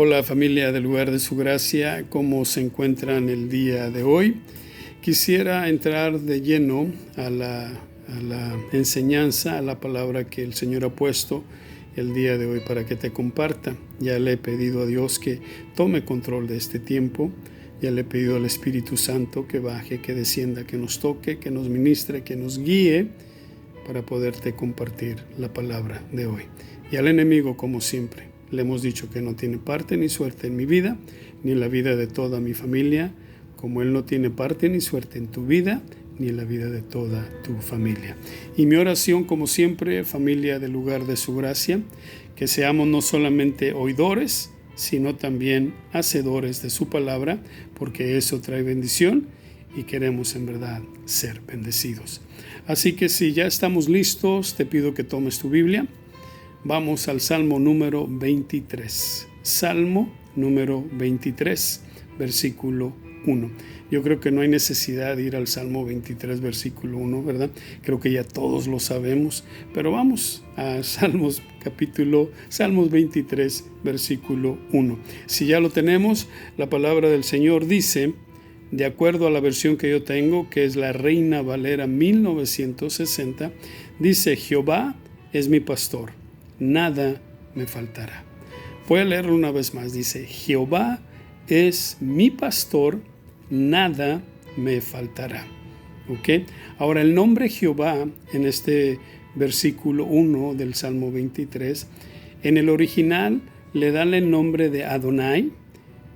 Hola familia del Lugar de Su Gracia, ¿cómo se encuentran el día de hoy? Quisiera entrar de lleno a la enseñanza, a la palabra que el Señor ha puesto el día de hoy para que te comparta. Ya le he pedido a Dios que tome control de este tiempo. Ya le he pedido al Espíritu Santo que baje, que descienda, que nos toque, que nos ministre, que nos guíe para poderte compartir la palabra de hoy. Y al enemigo, como siempre, le hemos dicho que no tiene parte ni suerte en mi vida, ni en la vida de toda mi familia, como él no tiene parte ni suerte en tu vida, ni en la vida de toda tu familia. Y mi oración, como siempre, familia del Lugar de Su Gracia, que seamos no solamente oidores, sino también hacedores de su palabra, porque eso trae bendición y queremos en verdad ser bendecidos. Así que si ya estamos listos, te pido que tomes tu Biblia. Vamos al Salmo número 23. Salmo número 23, versículo 1. Yo creo que no hay necesidad de ir al Salmo 23, versículo 1, ¿verdad? Creo que ya todos lo sabemos, pero vamos a Salmos 23, versículo 1. Si ya lo tenemos, la palabra del Señor dice, de acuerdo a la versión que yo tengo, que es la Reina Valera 1960, dice, Jehová es mi pastor, nada me faltará. Voy a leerlo una vez más. Dice, Jehová es mi pastor, nada me faltará. ¿Ok? Ahora, el nombre Jehová en este versículo 1 del Salmo 23, en el original le dan el nombre de Adonai,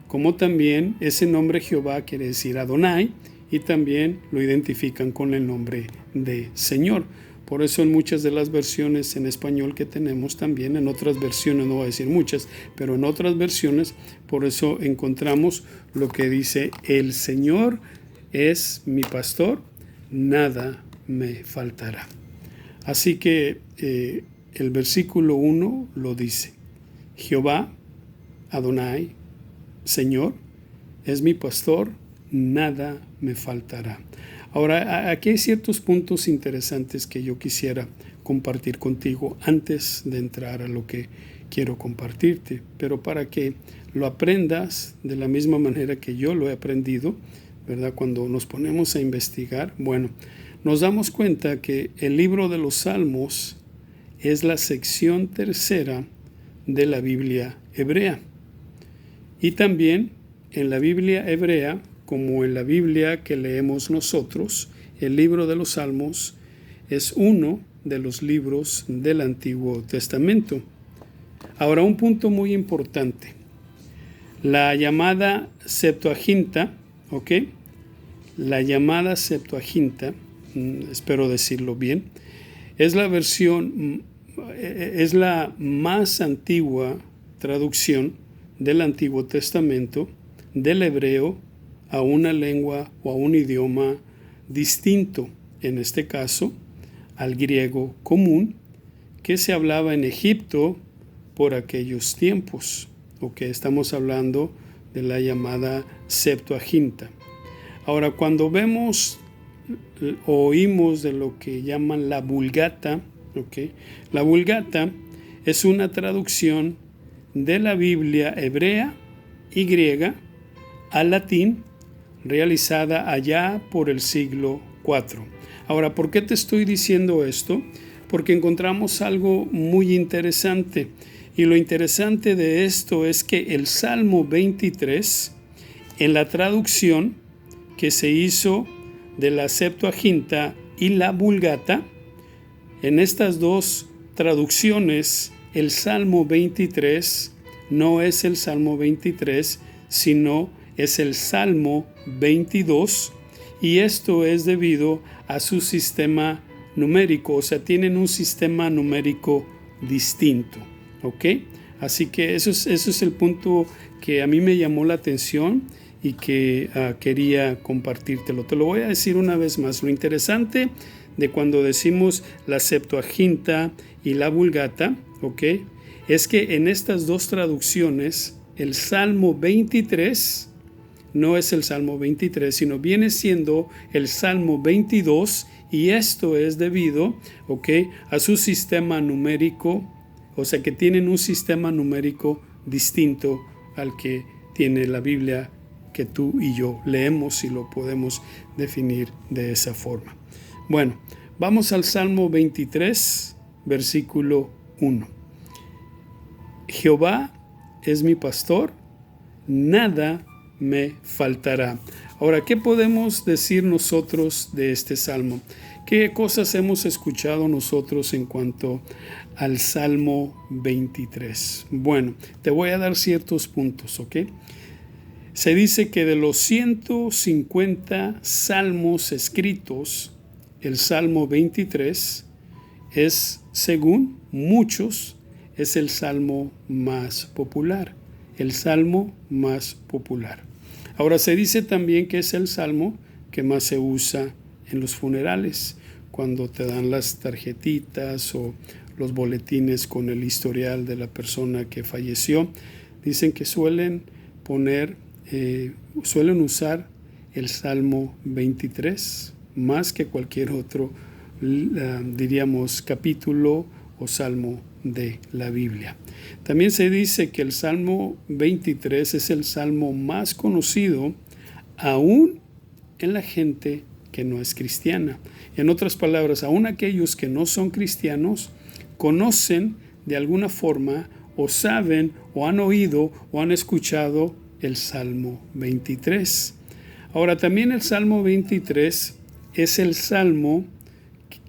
como también ese nombre Jehová quiere decir Adonai, y también lo identifican con el nombre de Señor. Por eso en muchas de las versiones en español que tenemos también, en otras versiones, no voy a decir muchas, pero en otras versiones, por eso encontramos lo que dice, el Señor es mi pastor, nada me faltará. Así que el versículo 1 lo dice, Jehová, Adonai, Señor, es mi pastor, nada me faltará. Ahora, aquí hay ciertos puntos interesantes que yo quisiera compartir contigo antes de entrar a lo que quiero compartirte, pero para que lo aprendas de la misma manera que yo lo he aprendido, ¿verdad? Cuando nos ponemos a investigar, bueno, nos damos cuenta que el libro de los Salmos es la sección tercera de la Biblia hebrea. Y también en la Biblia hebrea, como en la Biblia que leemos nosotros, el libro de los Salmos es uno de los libros del Antiguo Testamento. Ahora, un punto muy importante. La llamada Septuaginta, ¿ok? La llamada Septuaginta, espero decirlo bien, es la versión, es la más antigua traducción del Antiguo Testamento, del hebreo, a una lengua o a un idioma distinto, en este caso, al griego común, que se hablaba en Egipto por aquellos tiempos, o que estamos hablando de la llamada Septuaginta. Ahora, cuando vemos o oímos de lo que llaman la Vulgata, ¿okay? La Vulgata es una traducción de la Biblia hebrea y griega al latín, realizada allá por el siglo IV. Ahora, ¿por qué te estoy diciendo esto? Porque encontramos algo muy interesante. Y lo interesante de esto es que el Salmo 23, en la traducción que se hizo de la Septuaginta y la Vulgata, en estas dos traducciones, el Salmo 23 no es el Salmo 23, sino es el Salmo 22, y esto es debido a su sistema numérico, o sea, tienen un sistema numérico distinto, ¿ok? Así que eso es el punto que a mí me llamó la atención y que quería compartírtelo. Te lo voy a decir una vez más. Lo interesante de cuando decimos la Septuaginta y la Vulgata, ¿ok? Es que en estas dos traducciones, el Salmo 23 no es el Salmo 23, sino viene siendo el Salmo 22, y esto es debido, a su sistema numérico, o sea que tienen un sistema numérico distinto al que tiene la Biblia que tú y yo leemos y lo podemos definir de esa forma. Bueno, vamos al Salmo 23, versículo 1. Jehová es mi pastor, nada me faltará. Ahora, ¿qué podemos decir nosotros de este salmo? ¿Qué cosas hemos escuchado nosotros en cuanto al Salmo 23? Bueno, te voy a dar ciertos puntos, ¿ok? Se dice que de los 150 salmos escritos, el Salmo 23 es, según muchos, es el salmo más popular. El salmo más popular. Ahora se dice también que es el salmo que más se usa en los funerales, cuando te dan las tarjetitas o los boletines con el historial de la persona que falleció. Dicen que suelen usar el Salmo 23 más que cualquier otro, diríamos, capítulo o salmo de la Biblia. También se dice que el Salmo 23 es el salmo más conocido aún en la gente que no es cristiana. En otras palabras, aún aquellos que no son cristianos conocen de alguna forma o saben o han oído o han escuchado el Salmo 23. Ahora, también el Salmo 23 es el salmo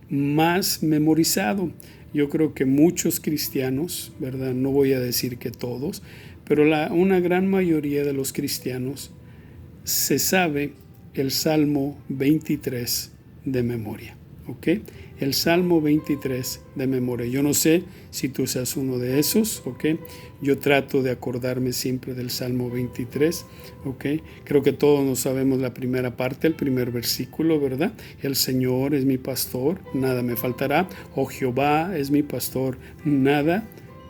más memorizado. Yo creo que muchos cristianos, ¿verdad? No voy a decir que todos, pero una gran mayoría de los cristianos se sabe el Salmo 23 de memoria, ¿ok? El Salmo 23 de memoria. Yo no sé si tú seas uno de esos, ¿ok? Yo trato de acordarme siempre del Salmo 23, ¿ok? Creo que todos nos sabemos la primera parte, el primer versículo, ¿verdad? El Señor es mi pastor, nada me faltará. Oh, Jehová es mi pastor, nada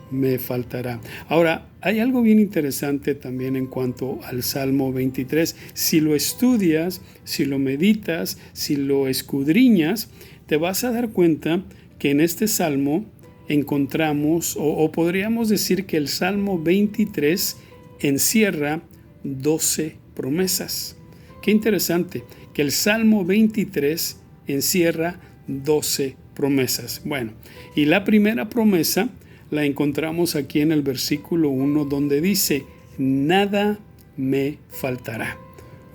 me faltará. Ahora, hay algo bien interesante también en cuanto al Salmo 23. Si lo estudias, si lo meditas, si lo escudriñas, te vas a dar cuenta que en este salmo encontramos, o podríamos decir que el Salmo 23 encierra 12 promesas. Qué interesante, que el Salmo 23 encierra 12 promesas. Bueno, y la primera promesa la encontramos aquí en el versículo 1, donde dice, nada me faltará.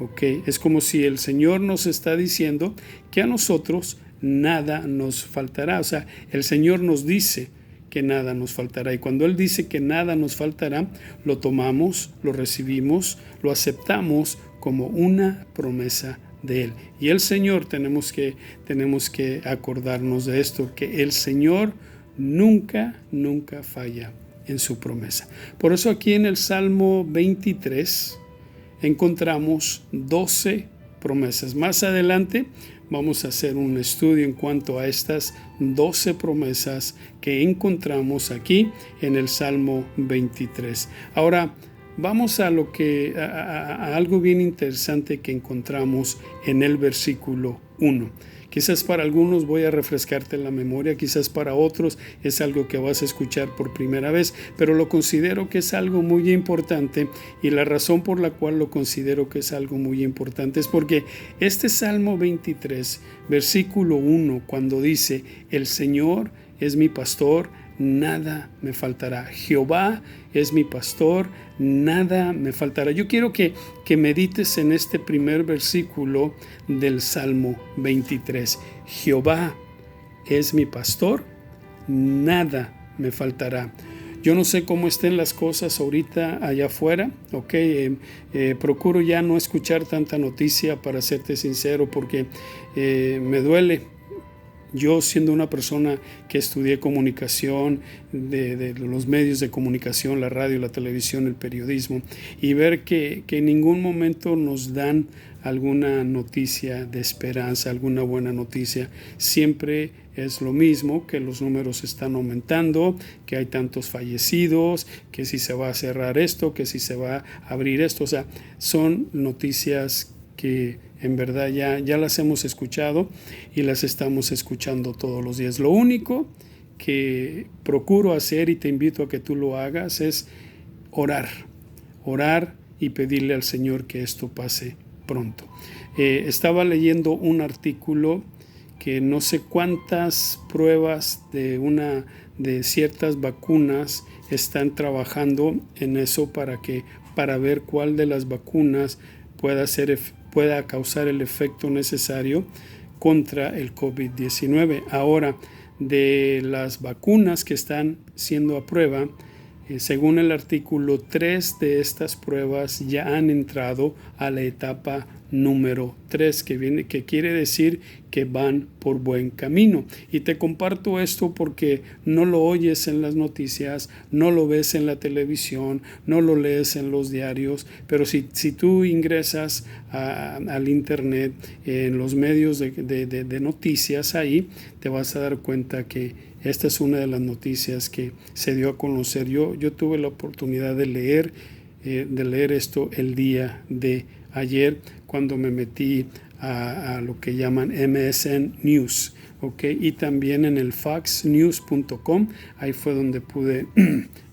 ¿Ok? Es como si el Señor nos está diciendo que a nosotros nada nos faltará. O sea, el Señor nos dice que nada nos faltará. Y cuando Él dice que nada nos faltará, lo tomamos, lo recibimos, lo aceptamos como una promesa de Él. Y el Señor, tenemos que acordarnos de esto, que el Señor nunca falla en su promesa. Por eso aquí en el Salmo 23 encontramos 12 promesas. Más adelante vamos a hacer un estudio en cuanto a estas 12 promesas que encontramos aquí en el Salmo 23. Ahora vamos a algo bien interesante que encontramos en el versículo 1. Quizás para algunos voy a refrescarte la memoria, quizás para otros es algo que vas a escuchar por primera vez, pero lo considero que es algo muy importante, y la razón por la cual lo considero que es algo muy importante es porque este Salmo 23, versículo 1, cuando dice, el Señor es mi pastor, nada me faltará. Jehová es mi pastor, nada me faltará. Yo quiero que medites en este primer versículo del Salmo 23. Jehová es mi pastor, nada me faltará. Yo no sé cómo estén las cosas ahorita allá afuera, ¿ok? Procuro ya no escuchar tanta noticia, para serte sincero, porque me duele. Yo, siendo una persona que estudié comunicación, de los medios de comunicación, la radio, la televisión, el periodismo, y ver que en ningún momento nos dan alguna noticia de esperanza, alguna buena noticia, siempre es lo mismo, que los números están aumentando, que hay tantos fallecidos, que si se va a cerrar esto, que si se va a abrir esto. O sea, son noticias que en verdad ya las hemos escuchado y las estamos escuchando todos los días. Lo único que procuro hacer, y te invito a que tú lo hagas, es orar. orar y pedirle al Señor que esto pase pronto. Estaba leyendo un artículo que no sé cuántas pruebas de ciertas vacunas están trabajando en eso para ver cuál de las vacunas pueda causar el efecto necesario contra el COVID-19. Ahora, de las vacunas que están siendo a prueba, según el artículo, 3 de estas pruebas ya han entrado a la etapa número 3, que quiere decir que van por buen camino. Y te comparto esto porque no lo oyes en las noticias, no lo ves en la televisión, no lo lees en los diarios, pero si tú ingresas al internet, en los medios de noticias ahí, te vas a dar cuenta que esta es una de las noticias que se dio a conocer. Yo tuve la oportunidad de leer esto el día de ayer cuando me metí a lo que llaman MSN News, ¿okay? Y también en el foxnews.com, ahí fue donde pude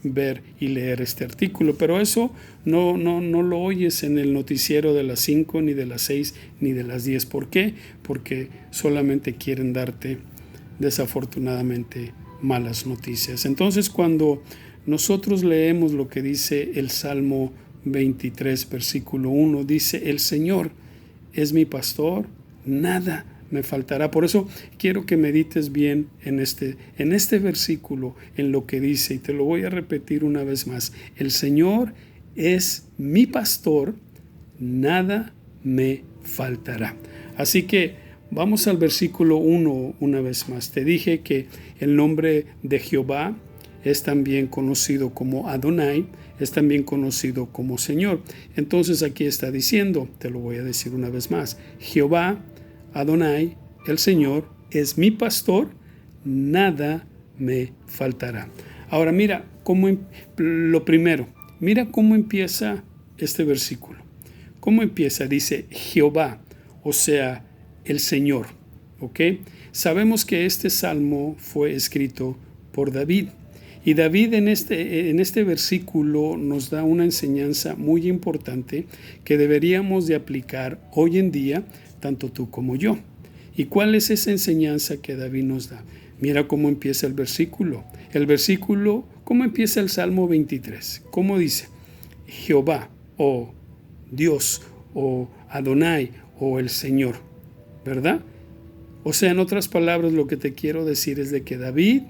ver y leer este artículo. Pero eso no lo oyes en el noticiero de las 5, ni de las 6, ni de las 10. ¿Por qué? Porque solamente quieren darte, desafortunadamente, malas noticias. Entonces, cuando nosotros leemos lo que dice el Salmo 23, versículo 1, dice: el Señor es mi pastor, nada me faltará. Por eso quiero que medites bien en este versículo, en lo que dice, y te lo voy a repetir una vez más: el Señor es mi pastor, nada me faltará. Así que vamos al versículo 1 una vez más. Te dije que el nombre de Jehová es también conocido como Adonai, es también conocido como Señor. Entonces aquí está diciendo, te lo voy a decir una vez más: Jehová, Adonai, el Señor, es mi pastor, nada me faltará. Ahora mira lo primero, mira cómo empieza este versículo. ¿Cómo empieza? Dice Jehová, o sea, el Señor, ¿ok? Sabemos que este salmo fue escrito por David. Y David en este versículo nos da una enseñanza muy importante que deberíamos de aplicar hoy en día, tanto tú como yo. ¿Y cuál es esa enseñanza que David nos da? Mira cómo empieza el versículo. ¿Cómo empieza el Salmo 23? ¿Cómo dice? Jehová, o Dios, o Adonai, o el Señor, ¿verdad? O sea, en otras palabras, lo que te quiero decir es de que David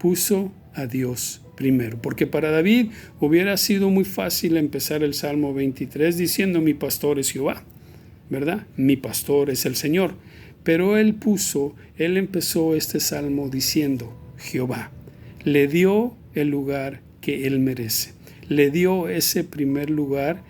puso a Dios primero, porque para David hubiera sido muy fácil empezar el Salmo 23 diciendo: mi pastor es Jehová, ¿verdad? Mi pastor es el Señor. Pero él empezó este salmo diciendo Jehová. Le dio el lugar que él merece. Le dio ese primer lugar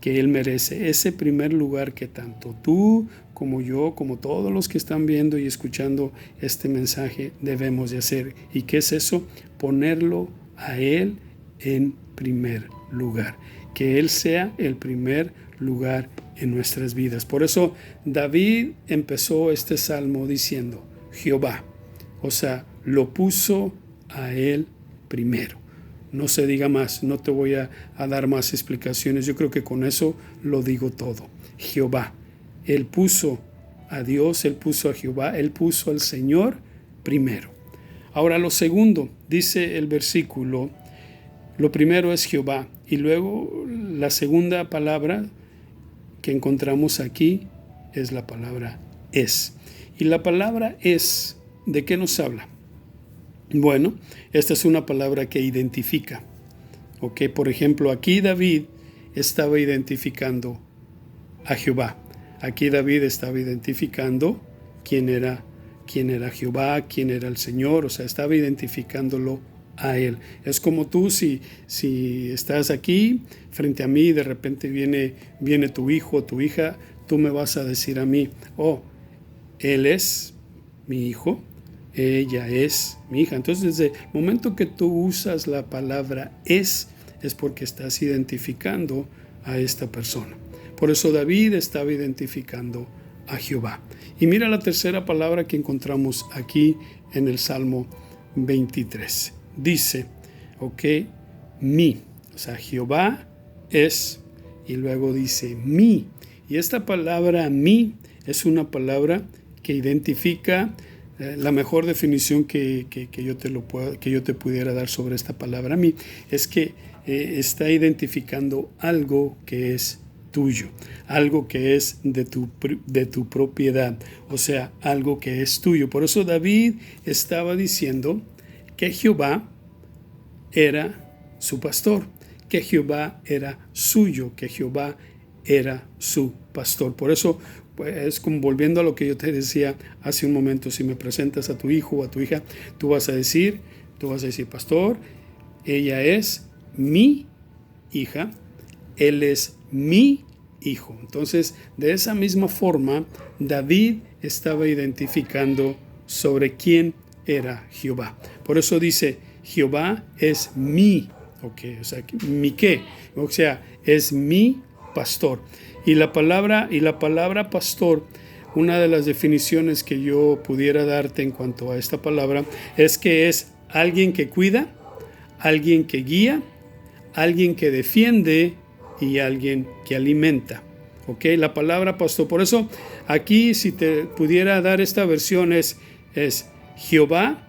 que él merece, ese primer lugar que tanto tú como yo, como todos los que están viendo y escuchando este mensaje debemos de hacer. ¿Y qué es eso? Ponerlo a él en primer lugar. Que él sea el primer lugar en nuestras vidas. Por eso David empezó este salmo diciendo Jehová. O sea, lo puso a él primero. No se diga más, no te voy a dar más explicaciones. Yo creo que con eso lo digo todo. Jehová. Él puso a Dios, él puso a Jehová, él puso al Señor primero. Ahora lo segundo, dice el versículo, lo primero es Jehová, y luego la segunda palabra que encontramos aquí es la palabra es. Y la palabra es, ¿de qué nos habla? Bueno, esta es una palabra que identifica. ¿Ok? Por ejemplo, aquí David estaba identificando a Jehová. Aquí David estaba identificando quién era Jehová, quién era el Señor, o sea, estaba identificándolo a él. Es como tú si estás aquí frente a mí y de repente viene tu hijo o tu hija, tú me vas a decir a mí: oh, él es mi hijo, ella es mi hija. Entonces, desde el momento que tú usas la palabra es porque estás identificando a esta persona. Por eso David estaba identificando a Jehová. Y mira la tercera palabra que encontramos aquí en el Salmo 23. Dice, ok, mi, o sea, Jehová es, y luego dice mi. Y esta palabra mi es una palabra que identifica la mejor definición que yo te pudiera dar sobre esta palabra mi, es que está identificando algo que es tuyo, algo que es de tu propiedad, o sea, algo que es tuyo. Por eso David estaba diciendo que Jehová era su pastor, que Jehová era suyo, que Jehová era su pastor. Por eso, pues, es como volviendo a lo que yo te decía hace un momento, si me presentas a tu hijo o a tu hija, tú vas a decir, pastor, ella es mi hija, él es mi hijo. Entonces, de esa misma forma, David estaba identificando sobre quién era Jehová. Por eso dice, Jehová es mi, o sea, mi qué, o sea, es mi pastor. Y la palabra pastor, una de las definiciones que yo pudiera darte en cuanto a esta palabra es que es alguien que cuida, alguien que guía, alguien que defiende y alguien que alimenta. La palabra pastor. Por eso aquí, si te pudiera dar esta versión, es Jehová,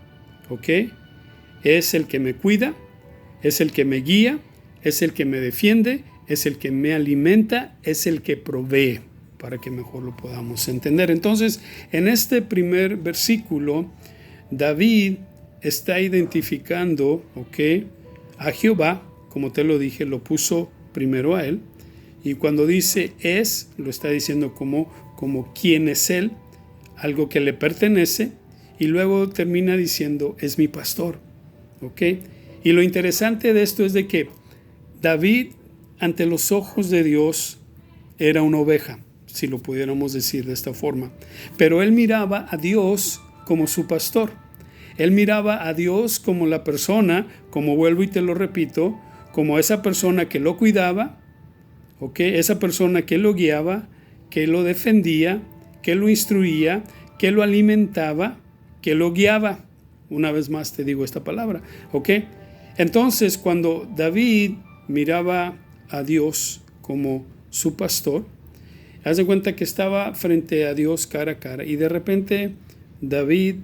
es el que me cuida, es el que me guía, es el que me defiende, es el que me alimenta, es el que provee, para que mejor lo podamos entender. Entonces, en este primer versículo, David está identificando, a Jehová, como te lo dije, lo puso primero a él, y cuando dice es, lo está diciendo como quién es él, algo que le pertenece, y luego termina diciendo es mi pastor, Y lo interesante de esto es de que David, ante los ojos de Dios, era una oveja, si lo pudiéramos decir de esta forma, pero él miraba a Dios como su pastor. Él miraba a Dios como la persona, como vuelvo y te lo repito, como esa persona que lo cuidaba, esa persona que lo guiaba, que lo defendía, que lo instruía, que lo alimentaba, que lo guiaba. Una vez más te digo esta palabra, Entonces, cuando David miraba a Dios como su pastor, haz de cuenta que estaba frente a Dios cara a cara, y de repente David,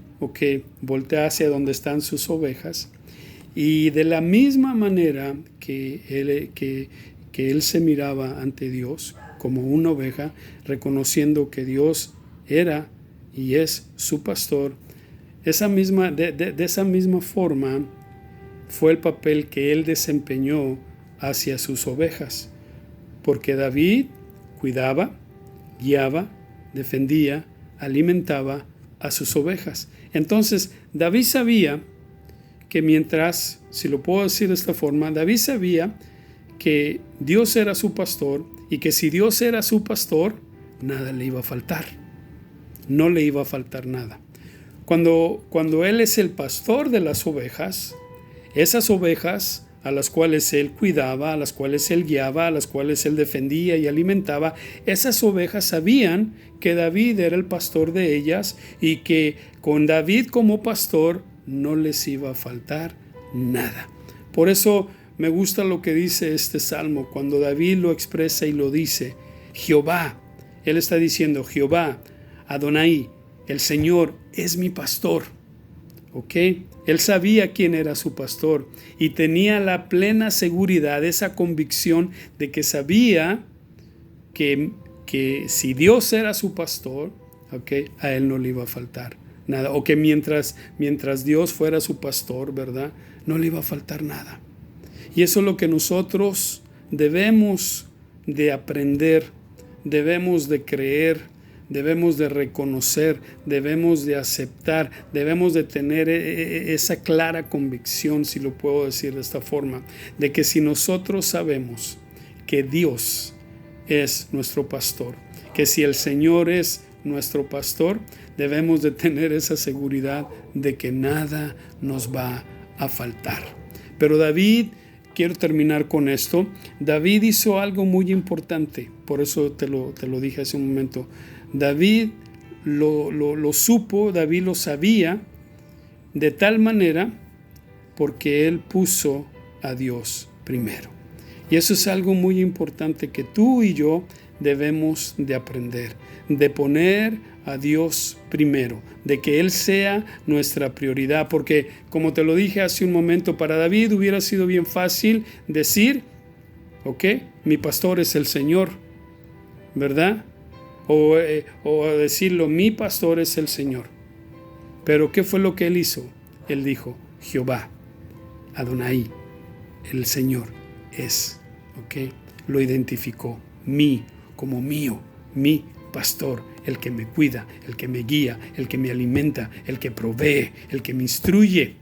voltea hacia donde están sus ovejas, y de la misma manera que él se miraba ante Dios como una oveja, reconociendo que Dios era y es su pastor, de esa misma forma fue el papel que él desempeñó hacia sus ovejas, porque David cuidaba, guiaba, defendía, alimentaba a sus ovejas. Entonces, David sabía que mientras, si lo puedo decir de esta forma, David sabía que Dios era su pastor, y que si Dios era su pastor, nada le iba a faltar. No le iba a faltar nada. Cuando Él es el pastor de las ovejas, esas ovejas a las cuales Él cuidaba, a las cuales Él guiaba, a las cuales Él defendía y alimentaba, esas ovejas sabían que David era el pastor de ellas, y que con David como pastor no les iba a faltar nada. Por eso me gusta lo que dice este salmo, cuando David lo expresa y lo dice, Jehová, él está diciendo, Jehová, Adonai, el Señor es mi pastor, Él sabía quién era su pastor, y tenía la plena seguridad, esa convicción de que sabía que si Dios era su pastor, a él no le iba a faltar nada, o que mientras Dios fuera su pastor, ¿verdad?, no le iba a faltar nada. Y eso es lo que nosotros debemos de aprender, debemos de creer, debemos de reconocer, debemos de aceptar, debemos de tener esa clara convicción, si lo puedo decir de esta forma, de que si nosotros sabemos que Dios es nuestro pastor, que si el Señor es nuestro pastor, debemos de tener esa seguridad de que nada nos va a faltar. Pero David, quiero terminar con esto, David hizo algo muy importante, por eso te lo dije hace un momento. David lo supo, David lo sabía de tal manera porque él puso a Dios primero. Y eso es algo muy importante que tú y yo debemos de aprender, de poner a Dios primero, de que Él sea nuestra prioridad, porque como te lo dije hace un momento, para David hubiera sido bien fácil decir, ok, mi pastor es el Señor, ¿verdad? O decirlo, mi pastor es el Señor. Pero ¿qué fue lo que él hizo? Él dijo, Jehová, Adonai, el Señor es, ¿ok? Lo identificó, como mío, mi pastor, el que me cuida, el que me guía, el que me alimenta, el que provee, el que me instruye,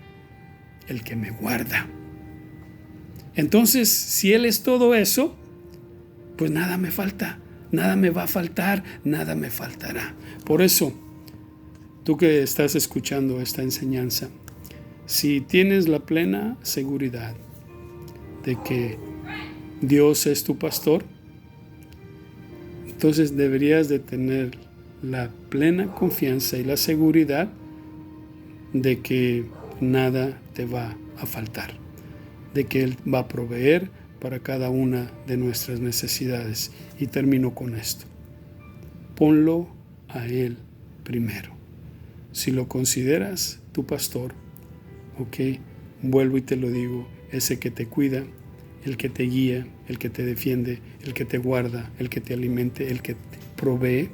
el que me guarda. Entonces, si Él es todo eso, pues nada me falta, nada me va a faltar, nada me faltará. Por eso, tú que estás escuchando esta enseñanza, si tienes la plena seguridad de que Dios es tu pastor, entonces deberías de tener la plena confianza y la seguridad de que nada te va a faltar, de que Él va a proveer para cada una de nuestras necesidades. Y termino con esto. Ponlo a Él primero. Si lo consideras tu pastor, ok, vuelvo y te lo digo, ese que te cuida, el que te guía, el que te defiende, el que te guarda, el que te alimente, el que te provee,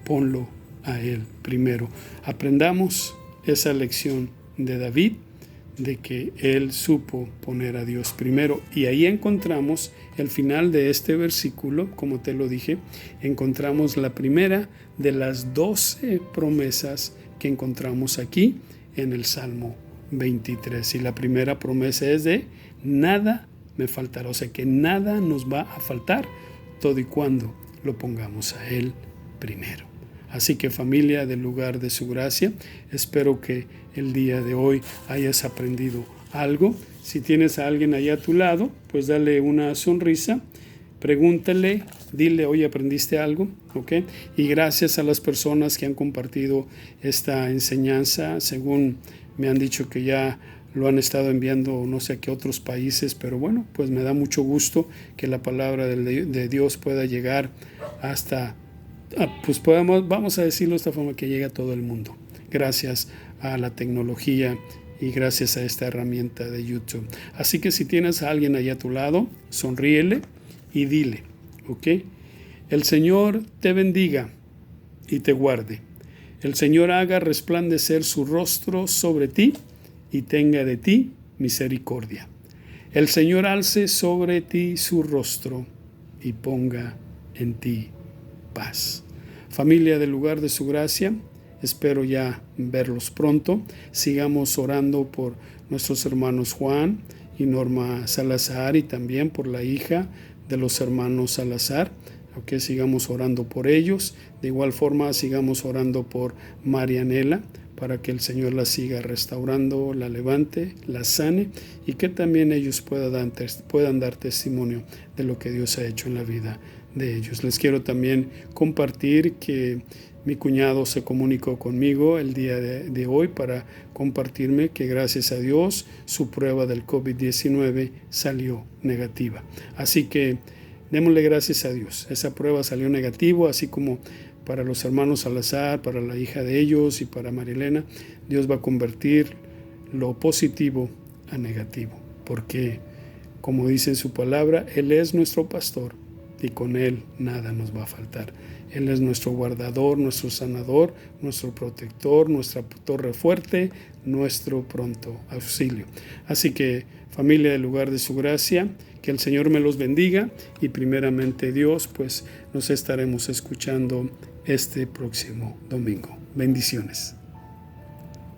ponlo a Él primero. Aprendamos esa lección de David, de que él supo poner a Dios primero. Y ahí encontramos el final de este versículo, como te lo dije, encontramos la primera de las 12 promesas que encontramos aquí en el Salmo 23. Y la primera promesa es de nada me faltará, o sea que nada nos va a faltar, todo y cuando lo pongamos a Él primero. Así que familia del lugar de su gracia, espero que el día de hoy hayas aprendido algo. Si tienes a alguien ahí a tu lado, pues dale una sonrisa, pregúntale, dile, oye, ¿aprendiste algo? ¿Ok? Y gracias a las personas que han compartido esta enseñanza, según me han dicho que ya lo han estado enviando no sé a qué otros países, pero bueno, pues me da mucho gusto que la palabra de Dios pueda llegar hasta, pues vamos a decirlo de esta forma, que llegue a todo el mundo, gracias a la tecnología y gracias a esta herramienta de YouTube. Así que si tienes a alguien allá a tu lado, sonríele y dile, ¿ok? El Señor te bendiga y te guarde. El Señor haga resplandecer su rostro sobre ti y tenga de ti misericordia. El Señor alce sobre ti su rostro y ponga en ti paz. Familia del lugar de su gracia, espero ya verlos pronto. Sigamos orando por nuestros hermanos Juan y Norma Salazar y también por la hija de los hermanos Salazar. Okay, sigamos orando por ellos. De igual forma, sigamos orando por Marianela, para que el Señor la siga restaurando, la levante, la sane y que también ellos puedan dar testimonio de lo que Dios ha hecho en la vida de ellos. Les quiero también compartir que mi cuñado se comunicó conmigo el día de hoy para compartirme que gracias a Dios su prueba del COVID-19 salió negativa. Así que démosle gracias a Dios. Esa prueba salió negativa, así como para los hermanos Salazar, para la hija de ellos y para Marilena. Dios va a convertir lo positivo a negativo, porque como dice en su palabra, Él es nuestro pastor y con Él nada nos va a faltar. Él es nuestro guardador, nuestro sanador, nuestro protector, nuestra torre fuerte, nuestro pronto auxilio. Así que, familia del lugar de su gracia, que el Señor me los bendiga y primeramente Dios, pues nos estaremos escuchando este próximo domingo. Bendiciones.